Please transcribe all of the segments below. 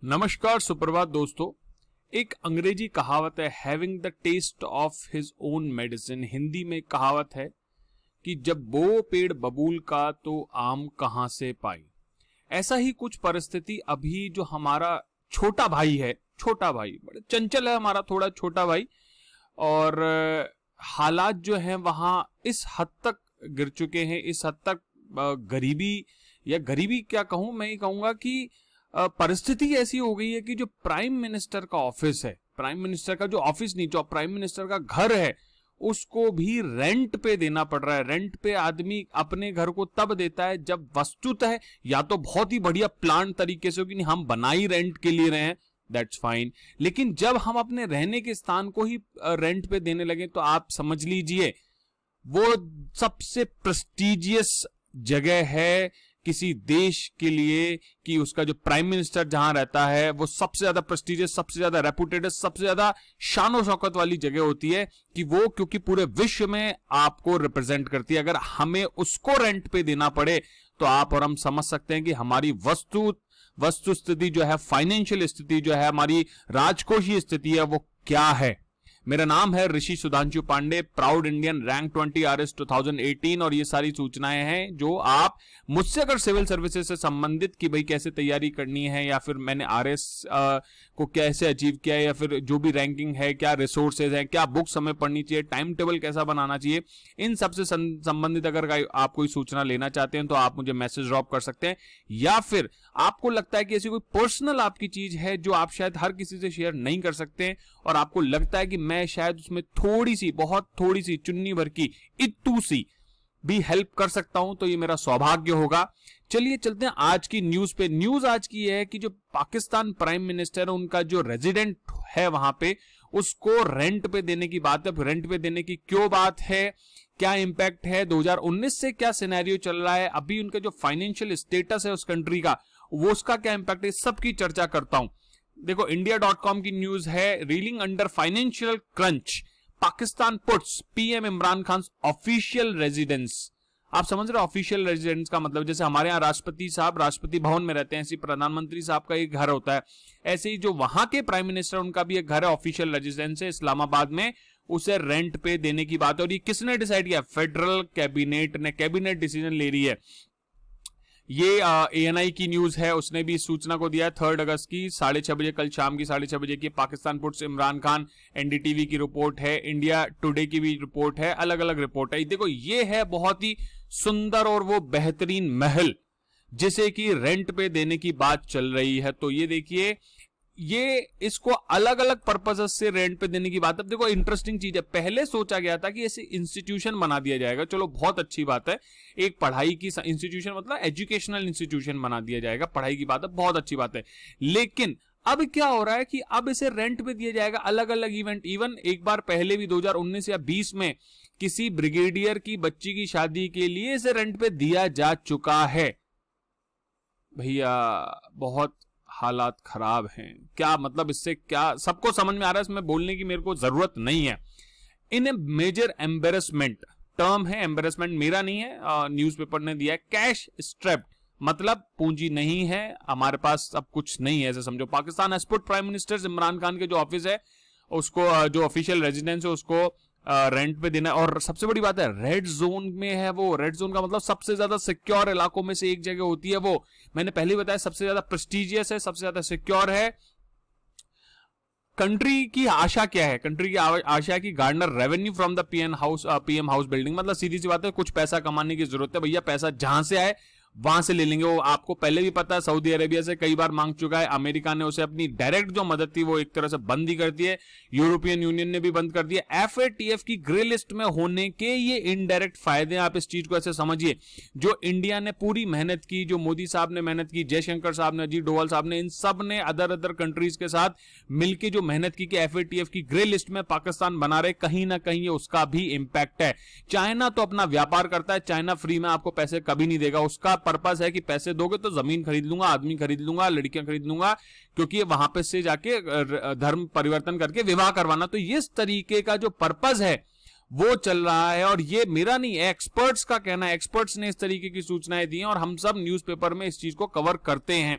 नमस्कार, सुप्रभात दोस्तों। एक अंग्रेजी कहावत है, having the taste of his own medicine. Hindi में कहावत है कि जब बो पेड़ बबूल का तो आम कहां से पाई। ऐसा ही कुछ परिस्थिति अभी जो हमारा छोटा भाई है, छोटा भाई बड़े चंचल है हमारा थोड़ा छोटा भाई, और हालात जो हैं वहां इस हद तक गिर चुके हैं, इस हद तक गरीबी या गरीबी क्या कहूं, मैं ये कहूंगा कि परिस्थिति ऐसी हो गई है कि जो प्राइम मिनिस्टर का ऑफिस है, प्राइम मिनिस्टर का जो ऑफिस नहीं, जो प्राइम मिनिस्टर का घर है, उसको भी रेंट पे देना पड़ रहा है। रेंट पे आदमी अपने घर को तब देता है जब वस्तुतः या तो बहुत ही बढ़िया प्लान तरीके से हो कि नहीं हम बना ही रेंट के लिए रहे हैं, दैट्स फाइन, लेकिन जब हम अपने रहने के स्थान को ही रेंट पे देने लगे तो आप समझ लीजिए वो सबसे प्रेस्टिजियस जगह है किसी देश के लिए कि उसका जो प्राइम मिनिस्टर जहां रहता है वो सबसे ज्यादा प्रेस्टिजियस, सबसे ज्यादा रेपुटेड, सबसे ज्यादा शानो शौकत वाली जगह होती है कि वो क्योंकि पूरे विश्व में आपको रिप्रेजेंट करती है। अगर हमें उसको रेंट पे देना पड़े तो आप और हम समझ सकते हैं कि हमारी वस्तु स्थिति जो है, फाइनेंशियल स्थिति जो है, हमारी राजकोषीय स्थिति है, वो क्या है। मेरा नाम है Rishi Sudhanshu Pandey, proud Indian, rank 20 RS 2018, और ये सारी सूचनाएं हैं जो आप मुझसे अगर सिविल सर्विसेज से संबंधित कि भाई कैसे तैयारी करनी है, या फिर मैंने RS को कैसे अचीव किया है, या फिर जो भी रैंकिंग है, क्या रिसोर्सेज है, क्या बुक समय पढ़नी चाहिए, टाइम टेबल कैसा बनाना चाहिए, इन सबसे संबंधित अगर आप कोई सूचना लेना चाहते हैं तो आप मुझे मैसेज ड्रॉप कर सकते हैं। या फिर आपको लगता है कि ऐसी कोई पर्सनल आपकी चीज है जो आप शायद हर किसी से शेयर नहीं कर सकते और आपको लगता है कि मैं शायद उसमें थोड़ी सी, बहुत थोड़ी सी, चुन्नी भर की, इत्तू सी भी हेल्प कर सकता हूं, तो ये मेरा सौभाग्य होगा। चलिए चलते हैं आज की न्यूज पे। न्यूज आज की है कि जो पाकिस्तान प्राइम मिनिस्टर है, उनका जो रेजिडेंट है वहां पे, उसको रेंट पे देने की बात है। रेंट पे देने की क्यों बात है, क्या इंपैक्ट है, 2019 से क्या सिनेरियो चल रहा है, अभी उनका जो फाइनेंशियल स्टेटस है उस कंट्री का, वो उसका क्या इंपैक्ट है, सबकी चर्चा करता हूं। देखो, इंडिया.com की न्यूज है, reeling under financial crunch, Pakistan puts PM Imran Khan official residence. आप समझ रहे हो ऑफिशियल रेजिडेंस का मतलब, जैसे हमारे यहाँ राष्ट्रपति साहब राष्ट्रपति भवन में रहते हैं, ऐसे प्रधानमंत्री साहब का एक घर होता है, ऐसे ही जो वहां के प्राइम मिनिस्टर उनका भी एक घर है, ऑफिशियल रेजिडेंस है इस्लामाबाद में, उसे रेंट पे देने की बात है। और ये किसने डिसाइड किया? फेडरल कैबिनेट ने, कैबिनेट डिसीजन ले रही है। ये ANI की न्यूज है, उसने भी इस सूचना को दिया है 3 अगस्त की 6:30 बजे, कल शाम की 6:30 बजे की। पाकिस्तान पुट्स इमरान खान, NDTV की रिपोर्ट है, इंडिया टुडे की भी रिपोर्ट है, अलग अलग रिपोर्ट है। देखो, ये है बहुत ही सुंदर और वो बेहतरीन महल जिसे कि रेंट पे देने की बात चल रही है। तो ये देखिए, ये इसको अलग अलग पर्पज से रेंट पे देने की बात। अब देखो, इंटरेस्टिंग चीज है, पहले सोचा गया था कि ऐसे इंस्टीट्यूशन बना दिया जाएगा, चलो बहुत अच्छी बात है, एक पढ़ाई की इंस्टीट्यूशन मतलब एजुकेशनल इंस्टीट्यूशन बना दिया जाएगा, पढ़ाई की बात है, बहुत अच्छी बात है। लेकिन अब क्या हो रहा है कि अब इसे रेंट पे दिया जाएगा, अलग अलग इवेंट। इवन एक बार पहले भी 2019 या 20 में किसी ब्रिगेडियर की बच्ची की शादी के लिए इसे रेंट पे दिया जा चुका है। भैया बहुत हालात खराब हैं, क्या मतलब, इससे क्या सबको समझ में आ रहा है, इसमें बोलने की मेरे को जरूरत नहीं है। इन ए मेजर एम्बेरसमेंट, टर्म है एम्बेरसमेंट, मेरा नहीं है, न्यूज़पेपर ने दिया है। कैश स्ट्रैप्ड मतलब पूंजी नहीं है, हमारे पास अब कुछ नहीं है, ऐसे समझो। Pakistan has put prime minister Imran Khan के जो ऑफिस है उसको, जो ऑफिशियल रेजिडेंस है उसको रेंट पे देना। और सबसे बड़ी बात है, रेड जोन में है वो। रेड जोन का मतलब सबसे ज्यादा सिक्योर इलाकों में से एक जगह होती है वो। मैंने पहले बताया सबसे ज्यादा प्रेस्टिजियस है, सबसे ज्यादा सिक्योर है। कंट्री की आशा क्या है? कंट्री की आशा है कि Garner revenue from the PM house building, मतलब सीधी सी बात है, कुछ पैसा कमाने की जरूरत है भैया, पैसा जहां से आए वहां से ले लेंगे। वो आपको पहले भी पता है, सऊदी अरेबिया से कई बार मांग चुका है, अमेरिका ने उसे अपनी डायरेक्ट जो मदद थी वो एक तरह से बंद ही कर दी है, यूरोपियन यूनियन ने भी बंद कर दिया। FATF की ग्रे लिस्ट में होने के ये इनडायरेक्ट फायदे हैं, आप इस चीज को ऐसे समझिए। जो इंडिया ने पूरी मेहनत की, जो मोदी साहब ने मेहनत की, जयशंकर साहब ने, अजीत डोवाल साहब ने, इन सब ने अदर कंट्रीज के साथ मिलकर जो मेहनत की कि FATF की ग्रे लिस्ट में पाकिस्तान बना रहे, कहीं ना कहीं उसका भी इंपैक्ट है। चाइना तो अपना व्यापार करता है, चाइना फ्री में आपको पैसे कभी नहीं देगा, उसका पर्पस है कि पैसे दोगे तो जमीन खरीद लूंगा, आदमी खरीद लूंगा, लड़कियां खरीद लूंगा, क्योंकि वहां पे से जाके धर्म परिवर्तन करके विवाह करवाना। तो इस तरीके का जो पर्पस है वो चल रहा है, और ये मेरा नहीं है, एक्सपर्ट्स का कहना है। एक्सपर्ट्स ने इस तरीके की सूचनाएं दी हैं और हम सब न्यूज़पेपर में इस चीज को कवर करते हैं।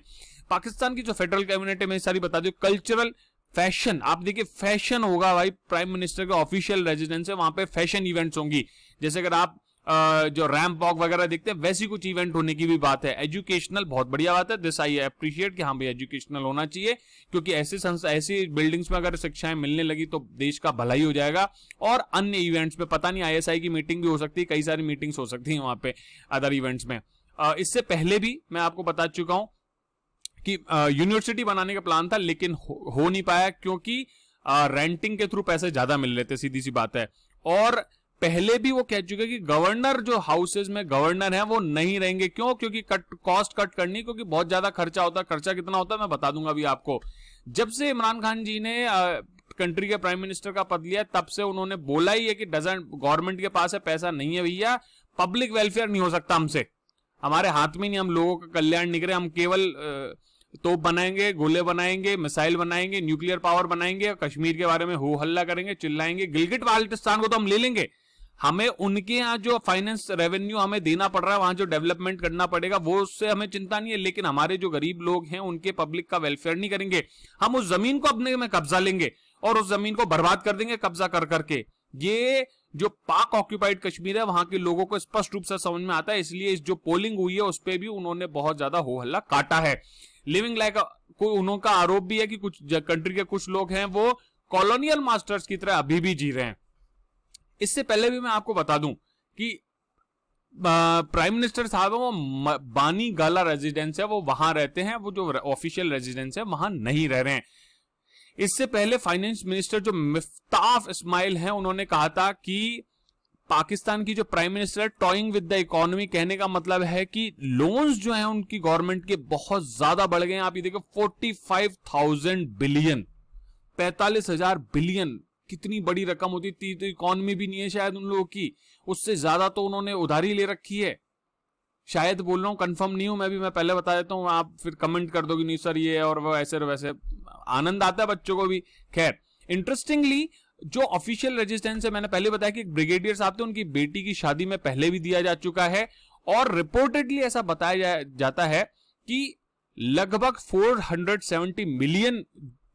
पाकिस्तान की जो फेडरल कैबिनेट है, मैं सारी बता दूं, कल्चरल फैशन, आप देखिए फैशन होगा भाई, प्राइम मिनिस्टर के ऑफिशियल रेजिडेंस है, वहां पे फैशन इवेंट्स होंगी। जैसे अगर आप जो रैंप वॉक वगैरह देखते हैं वैसी कुछ इवेंट होने की भी बात है। एजुकेशनल, बहुत बढ़िया बात है, दिस आई अप्रिशिएट कि हाँ भाई एजुकेशनल होना चाहिए, क्योंकि ऐसी बिल्डिंग्स में अगर शिक्षाएं मिलने लगी तो देश का भलाई हो जाएगा। और अन्य इवेंट्स में पता नहीं, ISI की मीटिंग भी हो सकती है, कई सारी मीटिंग्स हो सकती है वहां पे अदर इवेंट्स में। इससे पहले भी मैं आपको बता चुका हूं कि यूनिवर्सिटी बनाने का प्लान था, लेकिन हो नहीं पाया, क्योंकि रेंटिंग के थ्रू पैसे ज्यादा मिल रहे थे, सीधी सी बात है। और पहले भी वो कह चुके कि गवर्नर, जो हाउसेज में गवर्नर है वो नहीं रहेंगे। क्यों? क्योंकि कॉस्ट कट करनी, क्योंकि बहुत ज्यादा खर्चा होता है। खर्चा कितना होता है मैं बता दूंगा अभी आपको। जब से इमरान खान जी ने कंट्री के प्राइम मिनिस्टर का पद लिया, तब से उन्होंने बोला ही है कि गवर्नमेंट के पास है पैसा नहीं है भैया, पब्लिक वेलफेयर नहीं हो सकता हमसे, हमारे हाथ में नहीं, हम लोगों का कल्याण नहीं करें, हम केवल तोप बनाएंगे, गोले बनाएंगे, मिसाइल बनाएंगे, न्यूक्लियर पावर बनाएंगे, कश्मीर के बारे में हो हल्ला करेंगे, चिल्लाएंगे। गिलगिट बाल्टिस्तान को तो हम ले लेंगे, हमें उनके यहाँ जो फाइनेंस रेवेन्यू हमें देना पड़ रहा है, वहां जो डेवलपमेंट करना पड़ेगा, वो उससे हमें चिंता नहीं है। लेकिन हमारे जो गरीब लोग हैं उनके पब्लिक का वेलफेयर नहीं करेंगे। हम उस जमीन को अपने में कब्जा लेंगे और उस जमीन को बर्बाद कर देंगे कब्जा कर करके। ये जो पाक ऑक्यूपाइड कश्मीर है, वहां के लोगों को स्पष्ट रूप से समझ में आता है, इसलिए इस जो पोलिंग हुई है उस पर भी उन्होंने बहुत ज्यादा हो हल्ला काटा है। लिविंग लाइक कोई उनका आरोप भी है कि कुछ कंट्री के कुछ लोग हैं वो कॉलोनियल मास्टर्स की तरह अभी भी जी रहे हैं। इससे पहले भी मैं आपको बता दूं कि प्राइम मिनिस्टर साहब है वो बानी गाला रेजिडेंस है, वो वहां रहते हैं, वो जो ऑफिशियल रेजिडेंस है वहां नहीं रह रहे हैं। इससे पहले फाइनेंस मिनिस्टर जो मिफ्ताफ इस्माइल हैं, उन्होंने कहा था कि पाकिस्तान की जो प्राइम मिनिस्टर है टॉइंग विद द इकोनॉमी, कहने का मतलब है कि लोन्स जो हैं उनकी गवर्नमेंट के बहुत ज्यादा बढ़ गए हैं। आप ये देखो 45,000 बिलियन, 45,000 बिलियन, कितनी बड़ी रकम होती थी, तो इकोनॉमी भी नहीं है शायद उन लोगों की, उससे ज्यादा तो उन्होंने उधारी ले रखी है। शायद बोल रहा हूं, कंफर्म नहीं हूं मैं भी, मैं पहले बता देता हूं, आप फिर कमेंट कर दोगे नहीं सर ये और वो ऐसे वैसे। आनंद आता है बच्चों को भी। खैर, इंटरेस्टिंगली जो ऑफिशियल रेजिडेंस है, मैंने पहले बताया कि एक ब्रिगेडियर साहब थे, उनकी बेटी की शादी में पहले भी दिया जा चुका है। और रिपोर्टेडली ऐसा बताया जाता है कि लगभग 470 मिलियन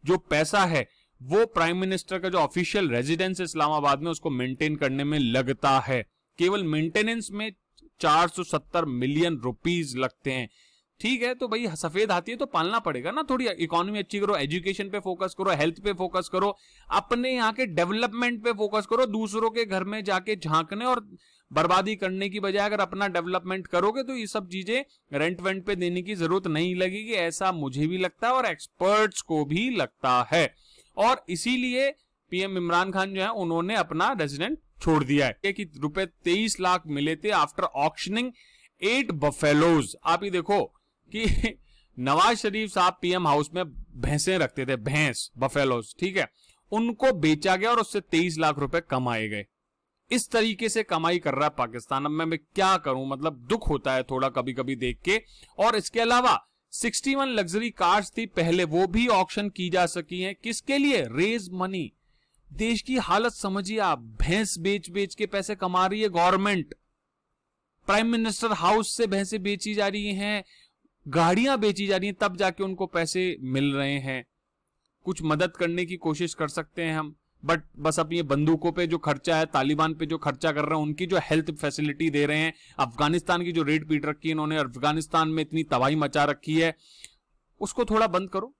जो पैसा है वो प्राइम मिनिस्टर का जो ऑफिशियल रेजिडेंस है इस्लामाबाद में, उसको मेंटेन करने में लगता है। केवल मेंटेनेंस में 470 मिलियन रुपीस लगते हैं। ठीक है, तो भाई सफेद हाथी है तो पालना पड़ेगा ना, थोड़ी इकोनॉमी अच्छी करो, एजुकेशन पे फोकस करो, हेल्थ पे फोकस करो, अपने यहाँ के डेवलपमेंट पे फोकस करो। दूसरों के घर में जाके झांकने और बर्बादी करने की बजाय अगर अपना डेवलपमेंट करोगे तो ये सब चीजें रेंट वेंट पे देने की जरूरत नहीं लगेगी, ऐसा मुझे भी लगता है और एक्सपर्ट्स को भी लगता है। और इसीलिए पीएम इमरान खान जो है उन्होंने अपना रेजिडेंट छोड़ दिया है कि रुपए 23 लाख मिले थे आफ्टर ऑक्शनिंग 8 बफेलोज। आप ही देखो कि नवाज शरीफ साहब पीएम हाउस में भैंसें रखते थे, भैंस, बफेलोज, ठीक है, उनको बेचा गया और उससे 23 लाख रुपए कमाए गए। इस तरीके से कमाई कर रहा है पाकिस्तान। अब मैं क्या करूं, मतलब दुख होता है थोड़ा कभी कभी देख के। और इसके अलावा 61 लग्जरी कार्स थी पहले, वो भी ऑक्शन की जा सकी हैं। किसके लिए? Raise money. देश की हालत समझिए आप, भैंस बेच बेच के पैसे कमा रही है गवर्नमेंट, प्राइम मिनिस्टर हाउस से भैंसे बेची जा रही हैं, गाड़ियां बेची जा रही हैं, तब जाके उनको पैसे मिल रहे हैं। कुछ मदद करने की कोशिश कर सकते हैं हम, बट बस अब ये बंदूकों पे जो खर्चा है, तालिबान पे जो खर्चा कर रहे हैं, उनकी जो हेल्थ फैसिलिटी दे रहे हैं, अफगानिस्तान की जो रेड पीट रखी है इन्होंने, अफगानिस्तान में इतनी तबाही मचा रखी है, उसको थोड़ा बंद करो।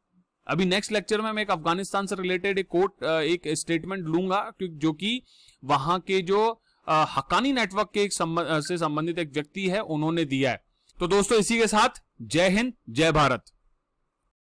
अभी नेक्स्ट लेक्चर में मैं एक अफगानिस्तान से रिलेटेड एक स्टेटमेंट लूंगा जो कि वहां के जो हक्कानी नेटवर्क के से संबंधित एक व्यक्ति है, उन्होंने दिया है। तो दोस्तों इसी के साथ जय हिंद, जय भारत।